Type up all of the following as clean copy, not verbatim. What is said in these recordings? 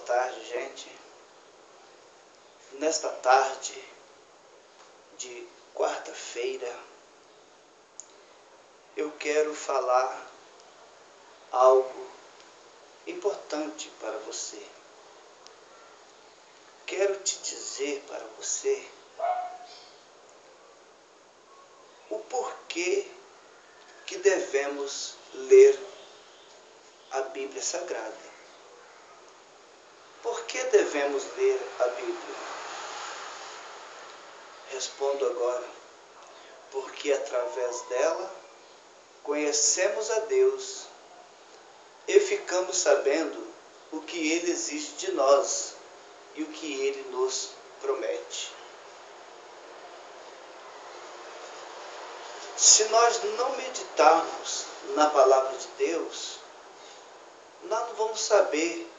tarde, gente. Nesta tarde de quarta-feira, eu quero falar algo importante para você. Quero te dizer para você o porquê que devemos ler a Bíblia Sagrada. Por que devemos ler a Bíblia? Respondo agora, porque através dela conhecemos a Deus e ficamos sabendo o que Ele exige de nós e o que Ele nos promete. Se nós não meditarmos na palavra de Deus, nós não vamos saber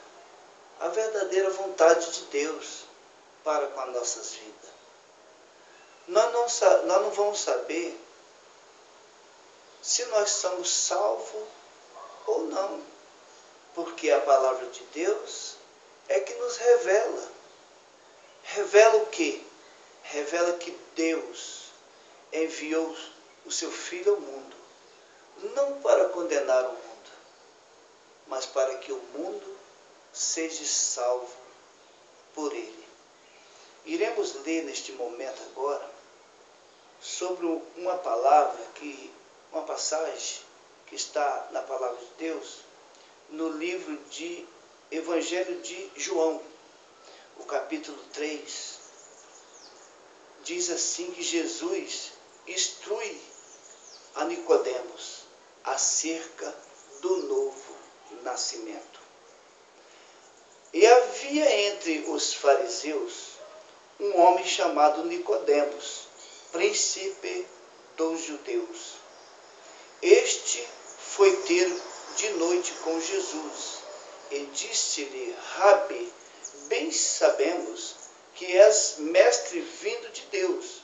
a verdadeira vontade de Deus para com as nossas vidas. Nós não vamos saber se nós somos salvos ou não, porque a palavra de Deus é que nos revela. Revela o quê? Revela que Deus enviou o seu Filho ao mundo, não para condenar o mundo, mas para que o mundo seja salvo por Ele. Iremos ler neste momento agora sobre uma passagem que está na palavra de Deus, no livro de Evangelho de João, o capítulo 3, diz assim que Jesus instrui a Nicodemos acerca do novo nascimento. E havia entre os fariseus um homem chamado Nicodemos, príncipe dos judeus. Este foi ter de noite com Jesus e disse-lhe: Rabi, bem sabemos que és mestre vindo de Deus,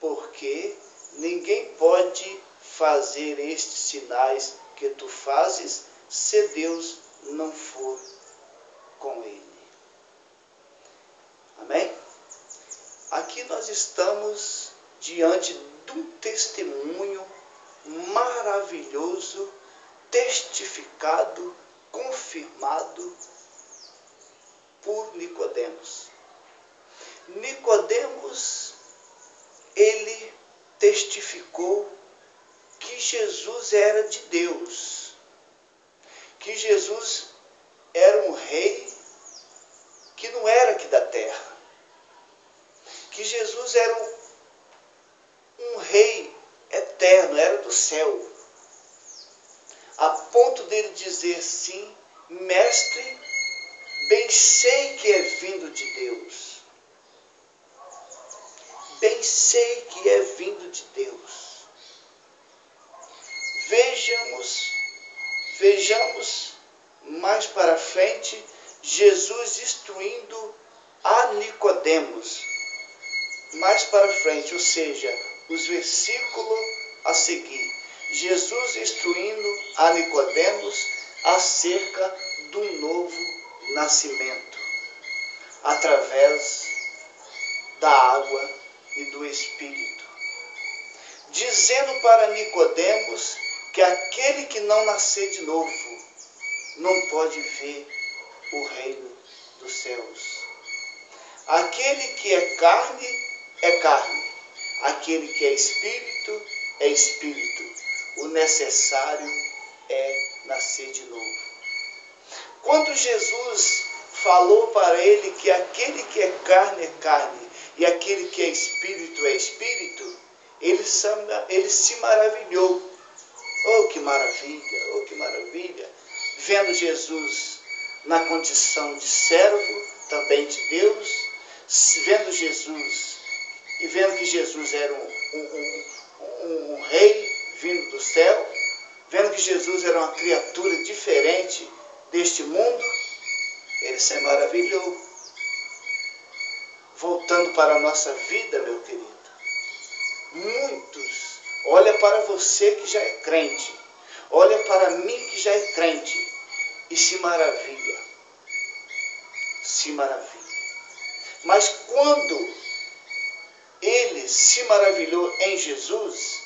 porque ninguém pode fazer estes sinais que tu fazes se Deus não for com ele. Amém? Aqui nós estamos diante de um testemunho maravilhoso, testificado, confirmado por Nicodemos. Nicodemos, ele testificou que Jesus era de Deus, que Jesus era um rei que não era aqui da terra, que Jesus era um rei eterno, era do céu, a ponto dele dizer sim: mestre, bem sei que é vindo de Deus, bem sei que é vindo de Deus. Vejamos mais para frente Jesus instruindo a Nicodemos, mais para frente, ou seja, os versículos a seguir, Jesus instruindo a Nicodemos acerca do novo nascimento, através da água e do Espírito, dizendo para Nicodemos que aquele que não nascer de novo não pode ver o reino dos céus. Aquele que é carne, aquele que é espírito, o necessário é nascer de novo. Quando Jesus falou para ele que aquele que é carne, e aquele que é espírito, ele se maravilhou. Oh, que maravilha! Vendo Jesus na condição de servo, também de Deus, vendo Jesus e vendo que Jesus era um rei vindo do céu, vendo que Jesus era uma criatura diferente deste mundo, ele se maravilhou. Voltando para a nossa vida, meu querido, muitos, olha para você que já é crente, olha para mim que já é crente, e se maravilha. se maravilha. Mas quando ele se maravilhou em Jesus,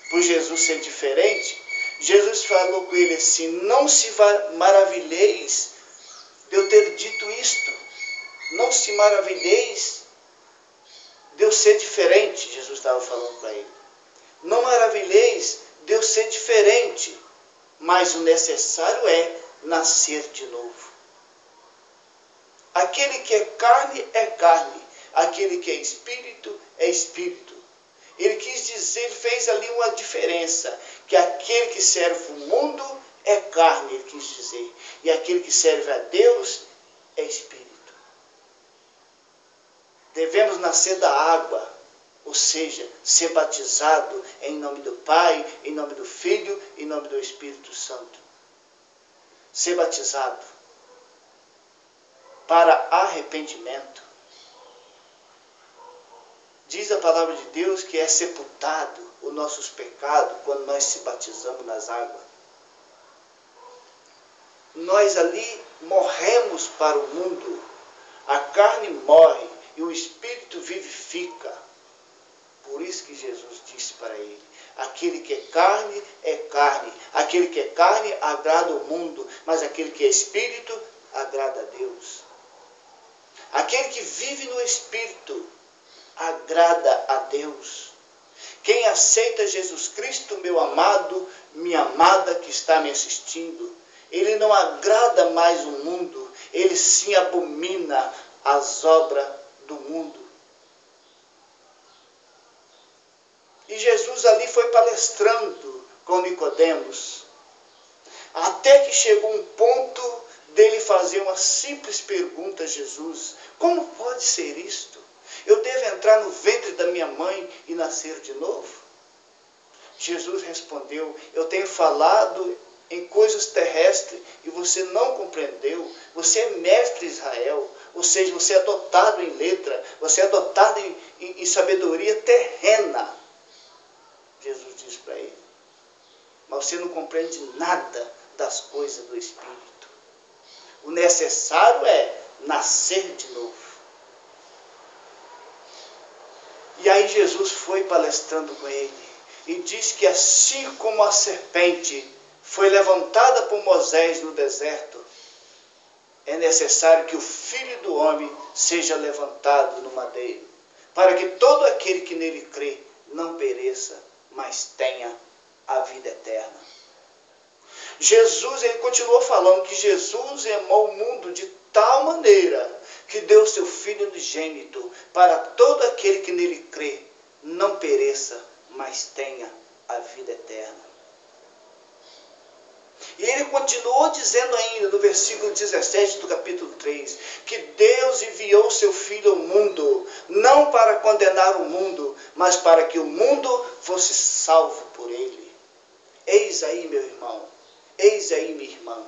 por Jesus ser diferente, Jesus falou com ele assim: não se maravilheis de eu ter dito isto. Não se maravilheis de eu ser diferente, Jesus estava falando para ele. Não maravilheis de eu ser diferente, mas o necessário é nascer de novo. Aquele que é carne, aquele que é espírito. Ele quis dizer, ele fez ali uma diferença, que aquele que serve o mundo é carne, ele quis dizer, e aquele que serve a Deus é espírito. Devemos nascer da água, ou seja, ser batizado em nome do Pai, em nome do Filho, em nome do Espírito Santo. Ser batizado para arrependimento. Diz a palavra de Deus que é sepultado os nossos pecados quando nós se batizamos nas águas. Nós ali morremos para o mundo. A carne morre e o Espírito vivifica. Por isso que Jesus disse para ele: aquele que é carne é carne. Aquele que é carne agrada o mundo, mas aquele que é espírito agrada a Deus. Aquele que vive no Espírito agrada a Deus. Quem aceita Jesus Cristo, meu amado, minha amada que está me assistindo, ele não agrada mais o mundo, ele sim abomina as obras do mundo. E Jesus ali foi palestrando com Nicodemos, até que chegou um ponto dele fazer uma simples pergunta a Jesus: como pode ser isto? Eu devo entrar no ventre da minha mãe e nascer de novo? Jesus respondeu: eu tenho falado em coisas terrestres e você não compreendeu. Você é mestre Israel, ou seja, você é dotado em letra, você é dotado em sabedoria terrena. Jesus disse para ele: mas você não compreende nada das coisas do Espírito. O necessário é nascer de novo. E aí Jesus foi palestrando com ele e diz que assim como a serpente foi levantada por Moisés no deserto, é necessário que o Filho do Homem seja levantado no madeiro, para que todo aquele que nele crê não pereça, mas tenha a vida eterna. Jesus, ele continuou falando que Jesus amou o mundo de tal maneira que deu seu Filho unigênito para todo aquele que nele crê não pereça, mas tenha a vida eterna. E ele continuou dizendo ainda no versículo 17 do capítulo 3, que Deus enviou seu Filho ao mundo, não para condenar o mundo, mas para que o mundo fosse salvo por ele. Eis aí, meu irmão, eis aí, minha irmã,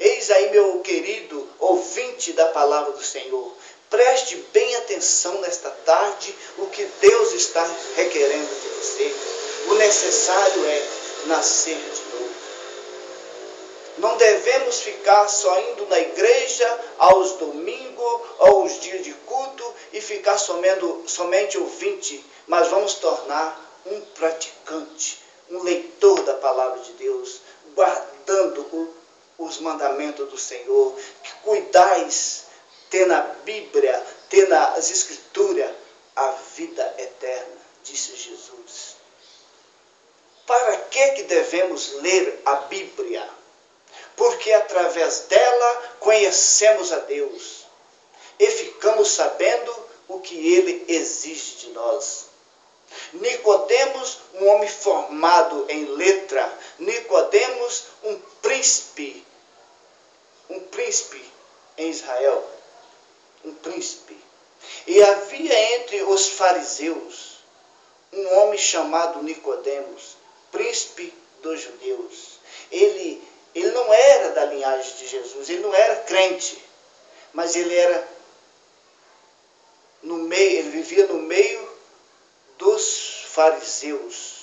eis aí, meu querido ouvinte da palavra do Senhor. Preste bem atenção nesta tarde, o que Deus está requerendo de você. O necessário é nascer de novo. Não devemos ficar só indo na igreja aos domingos, aos dias de culto e ficar somente ouvinte, mas vamos tornar um praticante, um leitor da palavra de Deus, guardando os mandamentos do Senhor, que cuidais ter na Bíblia, ter nas Escrituras a vida eterna, disse Jesus. Para que devemos ler a Bíblia? Porque através dela conhecemos a Deus e ficamos sabendo o que Ele exige de nós. Nicodemos, um homem formado em letra, Nicodemos, um príncipe em Israel, um príncipe. E havia entre os fariseus um homem chamado Nicodemos, príncipe dos judeus. Ele não era da linhagem de Jesus, ele não era crente, mas ele era ele vivia no meio dos fariseus.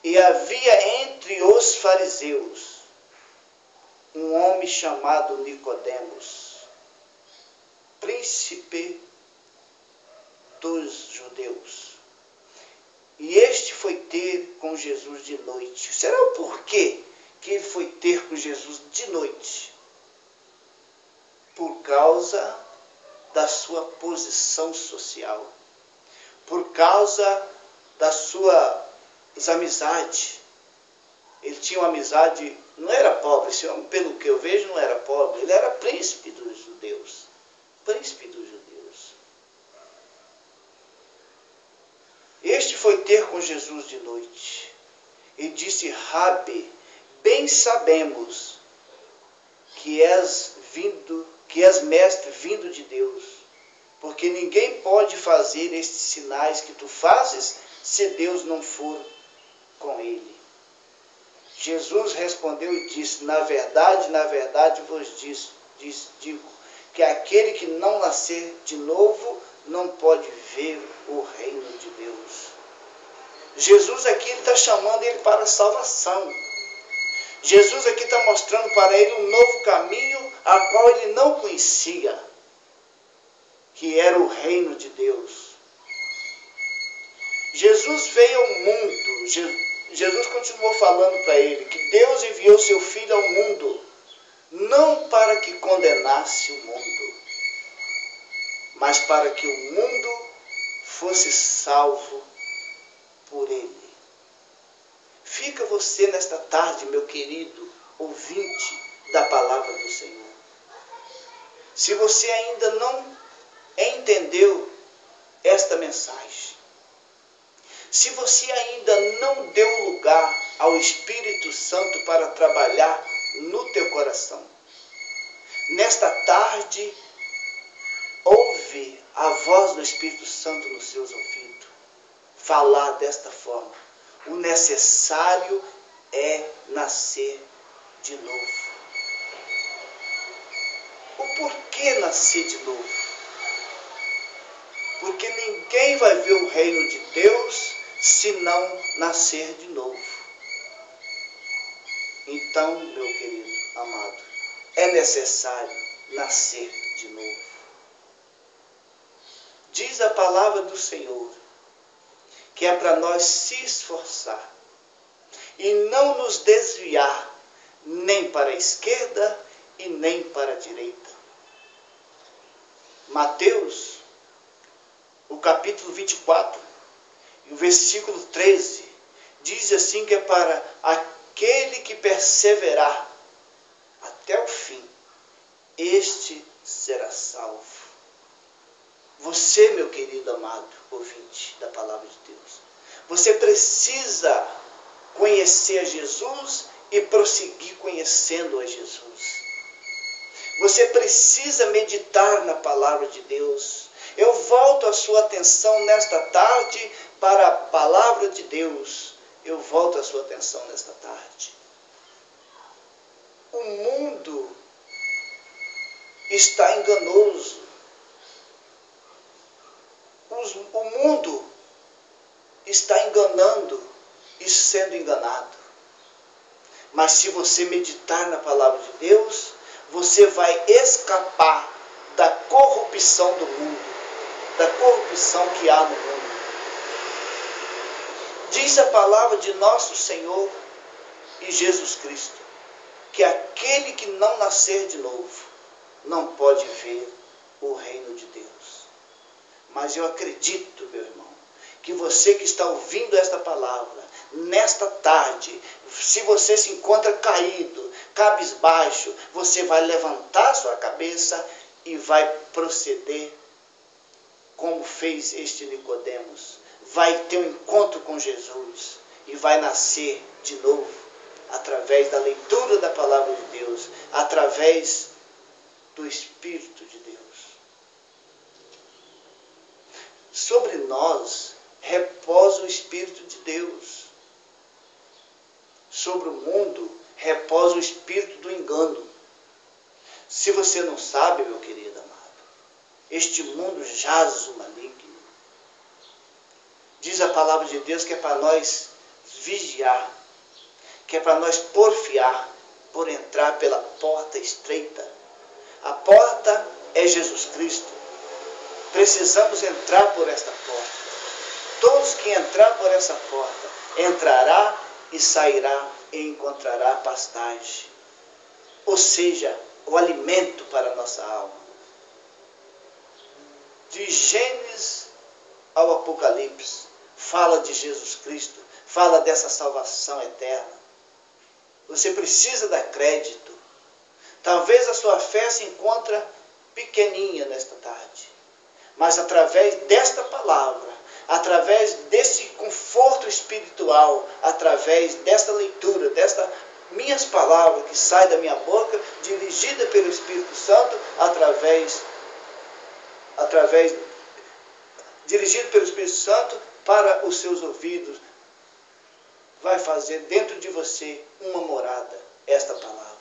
E havia entre os fariseus um homem chamado Nicodemos. príncipe dos judeus. E este foi ter com Jesus de noite. Será o porquê que ele foi ter com Jesus de noite? Por causa da sua posição social, por causa das suas amizades. Ele tinha uma amizade, não era pobre, esse homem, pelo que eu vejo, não era pobre, ele era príncipe dos judeus. Príncipe dos judeus. Este foi ter com Jesus de noite e disse: Rabi, bem sabemos que és mestre vindo de Deus, porque ninguém pode fazer estes sinais que tu fazes se Deus não for com ele. Jesus respondeu e disse: na verdade vos digo, que aquele que não nascer de novo não pode ver o reino de Deus. Jesus aqui está chamando ele para a salvação. Jesus aqui está mostrando para ele um novo caminho, a qual ele não conhecia, que era o reino de Deus. Jesus veio ao mundo, Jesus continuou falando para ele que Deus enviou seu Filho ao mundo, não para que condenasse o mundo, mas para que o mundo fosse salvo por ele. Fica você nesta tarde, meu querido ouvinte da palavra do Senhor. Se você ainda não entendeu esta mensagem, se você ainda não deu lugar ao Espírito Santo para trabalhar no teu coração, nesta tarde, ouve a voz do Espírito Santo nos seus ouvidos falar desta forma: o necessário é nascer de novo. O porquê nascer de novo? Porque ninguém vai ver o reino de Deus se não nascer de novo. Então, meu querido amado, é necessário nascer de novo. Diz a palavra do Senhor que é para nós se esforçar e não nos desviar nem para a esquerda e nem para a direita. Mateus, o capítulo 24, e o versículo 13, diz assim que é para aquele que perseverar até o fim, este será salvo. Você, meu querido amado ouvinte da palavra de Deus, você precisa conhecer a Jesus e prosseguir conhecendo a Jesus. Você precisa meditar na palavra de Deus. Eu volto a sua atenção nesta tarde para a palavra de Deus. Eu volto a sua atenção nesta tarde. O mundo está enganoso. O mundo está enganando e sendo enganado. Mas se você meditar na palavra de Deus, você vai escapar da corrupção do mundo, da corrupção que há no mundo. Diz a palavra de nosso Senhor e Jesus Cristo, que aquele que não nascer de novo não pode ver o reino de Deus. Mas eu acredito, meu irmão, que você que está ouvindo esta palavra, nesta tarde, se você se encontra caído, cabisbaixo, você vai levantar sua cabeça e vai proceder como fez este Nicodemos. Vai ter um encontro com Jesus e vai nascer de novo através da leitura da palavra de Deus, através do Espírito de Deus. Sobre nós reposa o Espírito de Deus. Sobre o mundo reposa o espírito do engano. Se você não sabe, meu querido amado, este mundo jaz o maligno. Diz a palavra de Deus que é para nós vigiar, que é para nós porfiar por entrar pela porta estreita. A porta é Jesus Cristo. Precisamos entrar por esta porta. Todos que entrar por essa porta, entrará e sairá e encontrará pastagem. Ou seja, o alimento para a nossa alma. De Gênesis ao Apocalipse, fala de Jesus Cristo, fala dessa salvação eterna. Você precisa dar crédito. Talvez a sua fé se encontre pequeninha nesta tarde, mas através desta palavra, através desse conforto espiritual, através desta leitura, destas minhas palavras que saem da minha boca, dirigida pelo Espírito Santo, dirigido pelo Espírito Santo para os seus ouvidos, vai fazer dentro de você uma morada, esta palavra.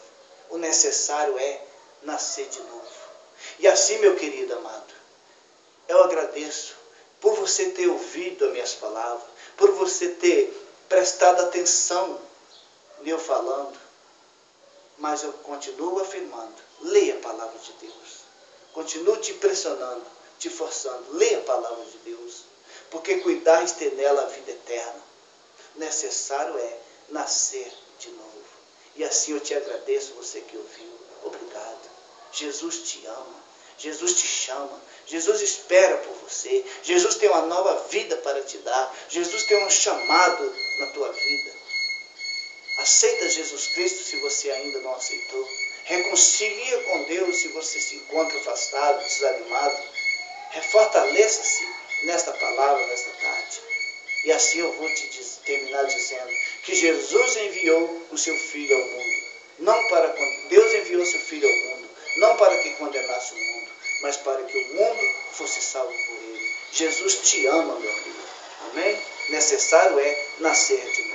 O necessário é nascer de novo. E assim, meu querido amado, eu agradeço por você ter ouvido as minhas palavras, por você ter prestado atenção em eu falando. Mas eu continuo afirmando, leia a palavra de Deus. Continuo te pressionando, te forçando, leia a palavra de Deus. Porque cuidar de ter nela a vida eterna. Necessário é nascer de novo. E assim eu te agradeço, você que ouviu. Obrigado. Jesus te ama. Jesus te chama. Jesus espera por você. Jesus tem uma nova vida para te dar. Jesus tem um chamado na tua vida. Aceita Jesus Cristo se você ainda não aceitou. Reconcilia com Deus se você se encontra afastado, desanimado. Refortaleça-se nesta palavra, nesta tarde. E assim eu vou terminar dizendo que Jesus enviou o seu Filho ao mundo. Deus enviou seu Filho ao mundo, não para que condenasse o mundo, mas para que o mundo fosse salvo por ele. Jesus te ama, meu amigo. Amém? Necessário é nascer de novo.